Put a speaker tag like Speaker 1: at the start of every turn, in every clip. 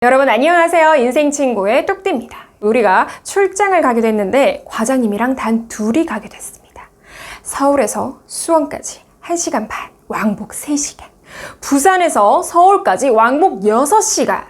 Speaker 1: 여러분 안녕하세요. 인생친구의 뚝띠입니다. 우리가 출장을 가게 됐는데 과장님이랑 단 둘이 가게 됐습니다. 서울에서 수원까지 1시간 반, 왕복 3시간. 부산에서 서울까지 왕복 6시간.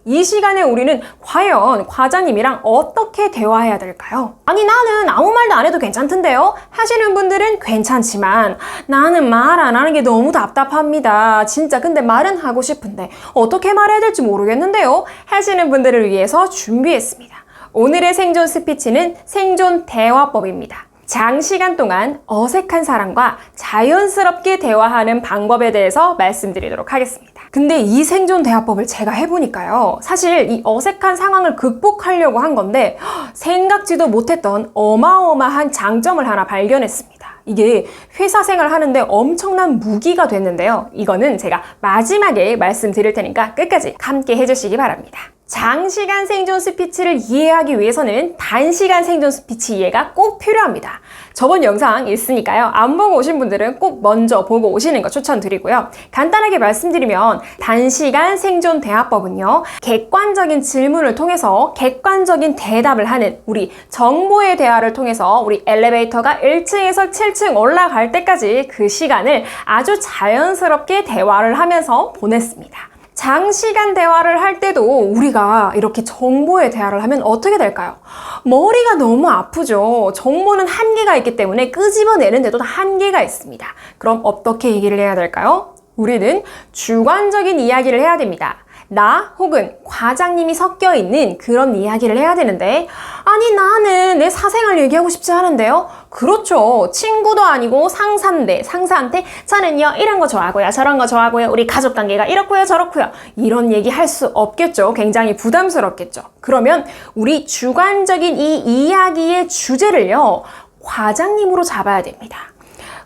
Speaker 1: 이 시간에 우리는 과연 과장님이랑 어떻게 대화해야 될까요? 아니 나는 아무 말도 안 해도 괜찮던데요? 하시는 분들은 괜찮지만 나는 말 안 하는 게 너무 답답합니다. 진짜 근데 말은 하고 싶은데 어떻게 말해야 될지 모르겠는데요? 하시는 분들을 위해서 준비했습니다. 오늘의 생존 스피치는 생존 대화법입니다. 장시간 동안 어색한 사람과 자연스럽게 대화하는 방법에 대해서 말씀드리도록 하겠습니다. 근데 이 생존 대화법을 제가 해보니까요. 사실 이 어색한 상황을 극복하려고 한 건데 생각지도 못했던 어마어마한 장점을 하나 발견했습니다. 이게 회사 생활 하는데 엄청난 무기가 됐는데요. 이거는 제가 마지막에 말씀드릴 테니까 끝까지 함께 해주시기 바랍니다. 장시간 생존 스피치를 이해하기 위해서는 단시간 생존 스피치 이해가 꼭 필요합니다. 저번 영상 있으니까요. 안 보고 오신 분들은 꼭 먼저 보고 오시는 거 추천드리고요. 간단하게 말씀드리면 단시간 생존 대화법은요. 객관적인 질문을 통해서 객관적인 대답을 하는 우리 정보의 대화를 통해서 우리 엘리베이터가 1층에서 7층 올라갈 때까지 그 시간을 아주 자연스럽게 대화를 하면서 보냈습니다. 장시간 대화를 할 때도 우리가 이렇게 정보의 대화를 하면 어떻게 될까요? 머리가 너무 아프죠. 정보는 한계가 있기 때문에 끄집어내는데도 한계가 있습니다. 그럼 어떻게 얘기를 해야 될까요? 우리는 주관적인 이야기를 해야 됩니다. 나 혹은 과장님이 섞여 있는 그런 이야기를 해야 되는데 아니 나는 내 사생활 얘기하고 싶지 않은데요? 그렇죠. 친구도 아니고 상사인데 상사한테 저는요 이런 거 좋아하고요 저런 거 좋아하고요 우리 가족관계가 이렇고요 저렇고요 이런 얘기 할 수 없겠죠. 굉장히 부담스럽겠죠. 그러면 우리 주관적인 이 이야기의 주제를요 과장님으로 잡아야 됩니다.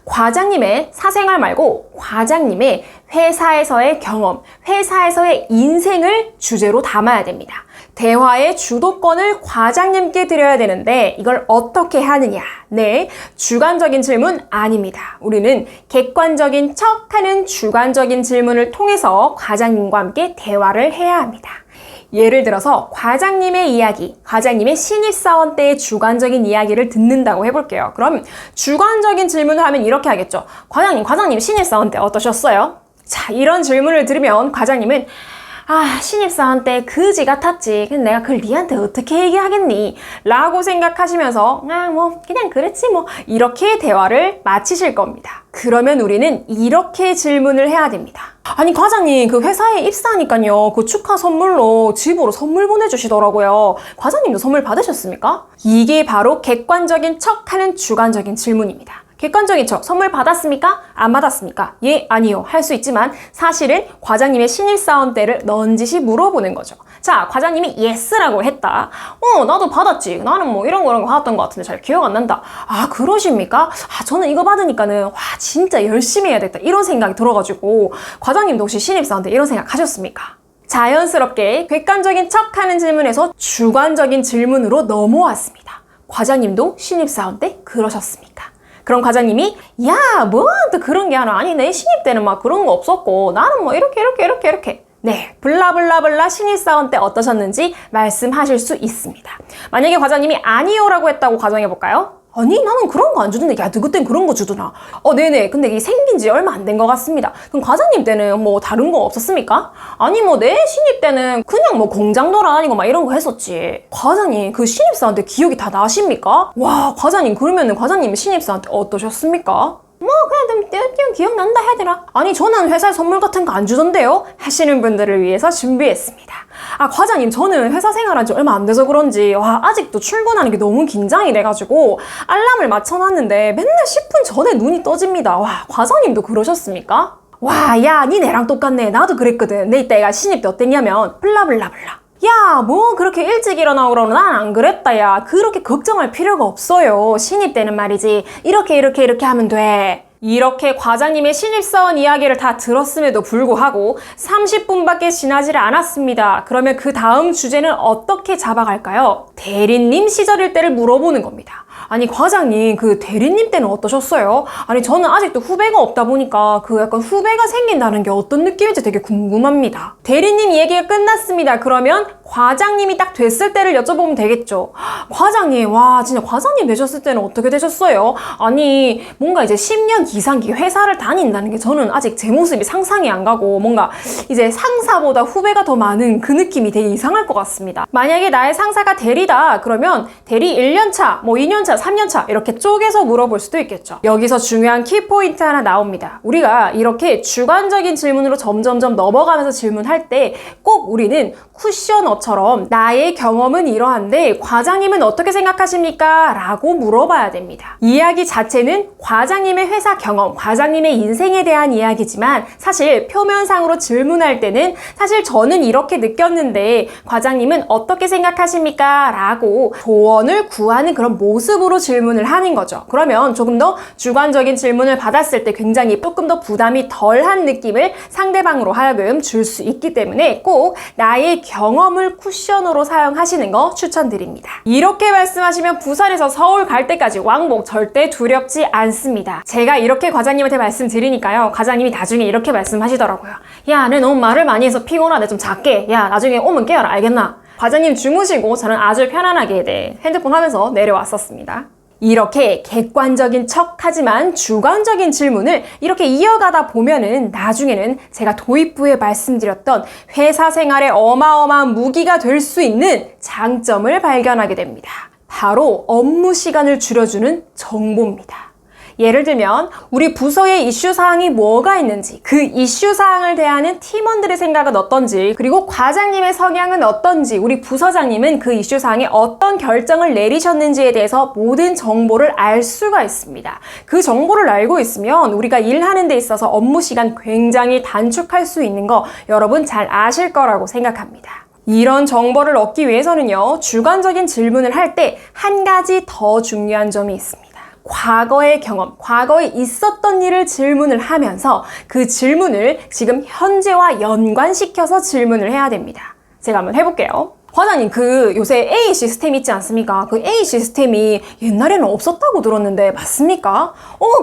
Speaker 1: 과장님의 사생활 말고 과장님의 회사에서의 경험, 회사에서의 인생을 주제로 담아야 됩니다. 대화의 주도권을 과장님께 드려야 되는데 이걸 어떻게 하느냐? 네, 주관적인 질문 아닙니다. 우리는 객관적인 척하는 주관적인 질문을 통해서 과장님과 함께 대화를 해야 합니다. 예를 들어서 과장님의 이야기, 과장님의 신입사원 때의 주관적인 이야기를 듣는다고 해볼게요. 그럼 주관적인 질문을 하면 이렇게 하겠죠. 과장님 신입사원 때 어떠셨어요? 자, 이런 질문을 들으면 과장님은 신입사원 때 그지 같았지. 근데 내가 그걸 니한테 어떻게 얘기하겠니? 라고 생각하시면서 그냥 그랬지 뭐 이렇게 대화를 마치실 겁니다. 그러면 우리는 이렇게 질문을 해야 됩니다. 아니 과장님 그 회사에 입사하니까요 그 축하 선물로 집으로 선물 보내주시더라고요. 과장님도 선물 받으셨습니까? 이게 바로 객관적인 척하는 주관적인 질문입니다. 객관적인 척, 선물 받았습니까? 안 받았습니까? 예, 아니요. 할 수 있지만 사실은 과장님의 신입사원 때를 넌지시 물어보는 거죠. 자, 과장님이 예스라고 했다. 나도 받았지. 나는 뭐 이런 거 받았던 것 같은데 잘 기억 안 난다. 그러십니까? 저는 이거 받으니까는 진짜 열심히 해야겠다. 이런 생각이 들어가지고 과장님도 혹시 신입사원 때 이런 생각 하셨습니까? 자연스럽게 객관적인 척하는 질문에서 주관적인 질문으로 넘어왔습니다. 과장님도 신입사원 때 그러셨습니까? 그럼 과장님이 뭐 또 그런 게 아니 내 신입 때는 막 그런 거 없었고 나는 뭐 이렇게 네, 블라블라블라 신입사원 때 어떠셨는지 말씀하실 수 있습니다. 만약에 과장님이 아니요라고 했다고 가정해볼까요? 아니 나는 그런 거 안 주던데 야 그땐 그런 거 주더나. 네네 근데 이게 생긴 지 얼마 안 된 것 같습니다. 그럼 과장님 때는 뭐 다른 거 없었습니까? 아니 뭐 내 신입 때는 그냥 뭐 공장 돌아다니고 막 이런 거 했었지. 과장님 그 신입사원 때 기억이 다 나십니까? 와 과장님 그러면은 과장님 신입사원 때 어떠셨습니까? 그냥 좀 기억난다 해야 되나? 아니 저는 회사에 선물 같은 거 안 주던데요? 하시는 분들을 위해서 준비했습니다. 과장님 저는 회사 생활한 지 얼마 안 돼서 그런지 아직도 출근하는 게 너무 긴장이 돼가지고 알람을 맞춰놨는데 맨날 10분 전에 눈이 떠집니다. 과장님도 그러셨습니까? 야 니 내랑 똑같네. 나도 그랬거든. 내 이때가 신입 때 어땠냐면 블라블라블라. 야, 뭐 그렇게 일찍 일어나고 그러는 난 안 그랬다 야. 그렇게 걱정할 필요가 없어요. 신입 때는 말이지 이렇게 하면 돼. 이렇게 과장님의 신입사원 이야기를 다 들었음에도 불구하고 30분밖에 지나지 않았습니다. 그러면 그 다음 주제는 어떻게 잡아갈까요? 대리님 시절일 때를 물어보는 겁니다. 아니 과장님 그 대리님 때는 어떠셨어요? 아니 저는 아직도 후배가 없다 보니까 그 약간 후배가 생긴다는 게 어떤 느낌인지 되게 궁금합니다. 대리님 얘기가 끝났습니다. 그러면 과장님이 딱 됐을 때를 여쭤보면 되겠죠. 과장님, 와 진짜 과장님 되셨을 때는 어떻게 되셨어요? 아니 뭔가 이제 10년 이상 회사를 다닌다는 게 저는 아직 제 모습이 상상이 안 가고 뭔가 이제 상사보다 후배가 더 많은 그 느낌이 되게 이상할 것 같습니다. 만약에 나의 상사가 대리다 그러면 대리 1년차, 뭐 2년차, 3년차 이렇게 쪼개서 물어볼 수도 있겠죠. 여기서 중요한 키포인트 하나 나옵니다. 우리가 이렇게 주관적인 질문으로 점점점 넘어가면서 질문할 때 꼭 우리는 쿠셔너처럼 나의 경험은 이러한데 과장님은 어떻게 생각하십니까? 라고 물어봐야 됩니다. 이야기 자체는 과장님의 회사 경험, 과장님의 인생에 대한 이야기지만 사실 표면상으로 질문할 때는 사실 저는 이렇게 느꼈는데 과장님은 어떻게 생각하십니까? 라고 조언을 구하는 그런 모습으로 질문을 하는 거죠. 그러면 조금 더 주관적인 질문을 받았을 때 굉장히 조금 더 부담이 덜한 느낌을 상대방으로 하여금 줄 수 있기 때문에 꼭 나의 경험을 쿠션으로 사용하시는 거 추천드립니다. 이렇게 말씀하시면 부산에서 서울 갈 때까지 왕복 절대 두렵지 않습니다. 제가 이렇게 과장님한테 말씀드리니까요. 과장님이 나중에 이렇게 말씀하시더라고요. 야, 내 너무 말을 많이 해서 피곤하네. 좀 작게. 야, 나중에 오면 깨워라. 알겠나? 과장님 주무시고 저는 아주 편안하게 핸드폰 하면서 내려왔었습니다. 이렇게 객관적인 척하지만 주관적인 질문을 이렇게 이어가다 보면은 나중에는 제가 도입부에 말씀드렸던 회사 생활에 어마어마한 무기가 될 수 있는 장점을 발견하게 됩니다. 바로 업무 시간을 줄여주는 정보입니다. 예를 들면 우리 부서의 이슈사항이 뭐가 있는지, 그 이슈사항을 대하는 팀원들의 생각은 어떤지, 그리고 과장님의 성향은 어떤지, 우리 부서장님은 그 이슈사항에 어떤 결정을 내리셨는지에 대해서 모든 정보를 알 수가 있습니다. 그 정보를 알고 있으면 우리가 일하는 데 있어서 업무 시간 굉장히 단축할 수 있는 거 여러분 잘 아실 거라고 생각합니다. 이런 정보를 얻기 위해서는요, 주관적인 질문을 할 때 한 가지 더 중요한 점이 있습니다. 과거의 경험, 과거에 있었던 일을 질문을 하면서 그 질문을 지금 현재와 연관시켜서 질문을 해야 됩니다. 제가 한번 해볼게요. 과장님, 그 요새 A 시스템 있지 않습니까? 그 A 시스템이 옛날에는 없었다고 들었는데 맞습니까?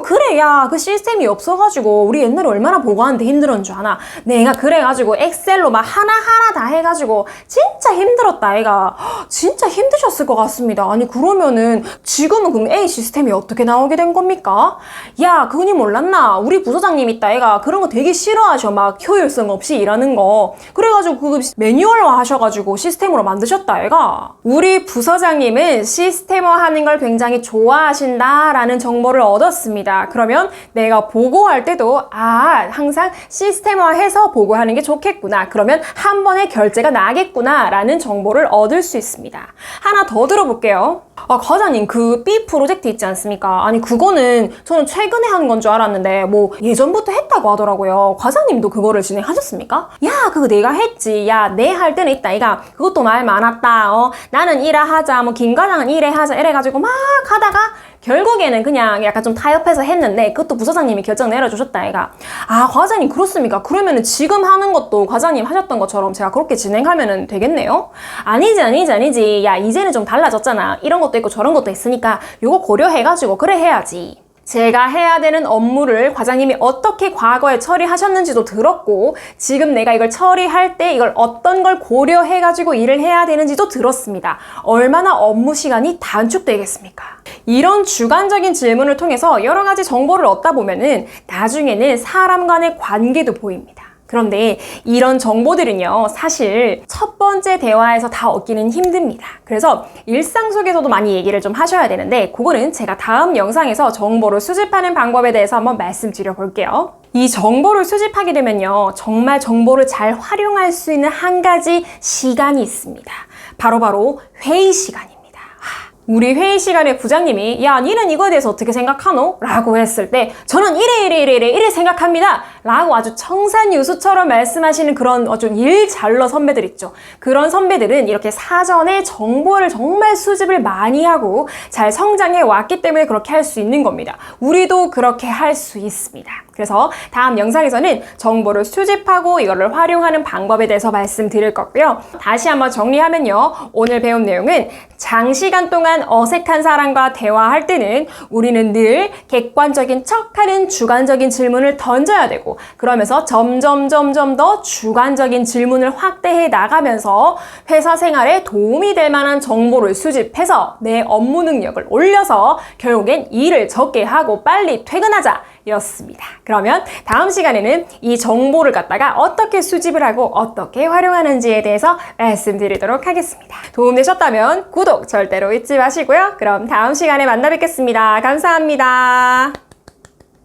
Speaker 1: 그래, 야, 그 시스템이 없어가지고 우리 옛날에 얼마나 보고하는데 힘들었는 줄 아나? 내가 그래가지고 엑셀로 막 하나하나 다 해가지고 진짜 힘들었다, 애가. 진짜 힘드셨을 것 같습니다. 아니, 그러면은 지금은 그럼 A 시스템이 어떻게 나오게 된 겁니까? 야, 그거니 몰랐나? 우리 부서장님 있다, 애가 그런 거 되게 싫어하셔. 막 효율성 없이 일하는 거. 그래가지고 그 매뉴얼화 하셔가지고 시스템으로 만드셨다, 애가. 우리 부서장님은 시스템화 하는 걸 굉장히 좋아하신다라는 정보를 얻었습니다. 그러면 내가 보고할 때도 항상 시스템화해서 보고하는 게 좋겠구나. 그러면 한 번에 결제가 나겠구나 라는 정보를 얻을 수 있습니다. 하나 더 들어볼게요. 과장님, 그 B 프로젝트 있지 않습니까? 아니, 그거는 저는 최근에 하는 건 줄 알았는데 뭐 예전부터 했다고 하더라고요. 과장님도 그거를 진행하셨습니까? 야, 그거 내가 했지. 야, 내 할 때는 있다, 이가. 그것도 말 많았다. 나는 이래 하자. 뭐 김 과장은 이래 하자. 이래가지고 막 하다가 결국에는 그냥 약간 좀 타협해서 했는데 그것도 부서장님이 결정 내려주셨다, 애가. 과장님 그렇습니까? 그러면은 지금 하는 것도 과장님 하셨던 것처럼 제가 그렇게 진행하면 되겠네요? 아니지. 야, 이제는 좀 달라졌잖아. 이런 것도 있고 저런 것도 있으니까 요거 고려해가지고 그래 해야지. 제가 해야 되는 업무를 과장님이 어떻게 과거에 처리하셨는지도 들었고 지금 내가 이걸 처리할 때 이걸 어떤 걸 고려해가지고 일을 해야 되는지도 들었습니다. 얼마나 업무 시간이 단축되겠습니까? 이런 주관적인 질문을 통해서 여러 가지 정보를 얻다 보면은 나중에는 사람 간의 관계도 보입니다. 그런데 이런 정보들은요, 사실 첫 번째 대화에서 다 얻기는 힘듭니다. 그래서 일상 속에서도 많이 얘기를 좀 하셔야 되는데 그거는 제가 다음 영상에서 정보를 수집하는 방법에 대해서 한번 말씀드려 볼게요. 이 정보를 수집하게 되면요, 정말 정보를 잘 활용할 수 있는 한 가지 시간이 있습니다. 바로 회의 시간입니다. 우리 회의 시간에 부장님이 야, 니는 이거에 대해서 어떻게 생각하노? 라고 했을 때 저는 이래 생각합니다 라고 아주 청산유수처럼 말씀하시는 그런 좀 일 잘러 선배들 있죠. 그런 선배들은 이렇게 사전에 정보를 정말 수집을 많이 하고 잘 성장해 왔기 때문에 그렇게 할 수 있는 겁니다. 우리도 그렇게 할 수 있습니다. 그래서 다음 영상에서는 정보를 수집하고 이거를 활용하는 방법에 대해서 말씀드릴 거고요. 다시 한번 정리하면요, 오늘 배운 내용은 장시간 동안 약간 어색한 사람과 대화할 때는 우리는 늘 객관적인 척하는 주관적인 질문을 던져야 되고, 그러면서 점점 더 주관적인 질문을 확대해 나가면서 회사 생활에 도움이 될 만한 정보를 수집해서 내 업무 능력을 올려서 결국엔 일을 적게 하고 빨리 퇴근하자 였습니다. 그러면 다음 시간에는 이 정보를 갖다가 어떻게 수집을 하고 어떻게 활용하는지에 대해서 말씀드리도록 하겠습니다. 도움되셨다면 구독 절대로 잊지 마시고요. 그럼 다음 시간에 만나 뵙겠습니다. 감사합니다.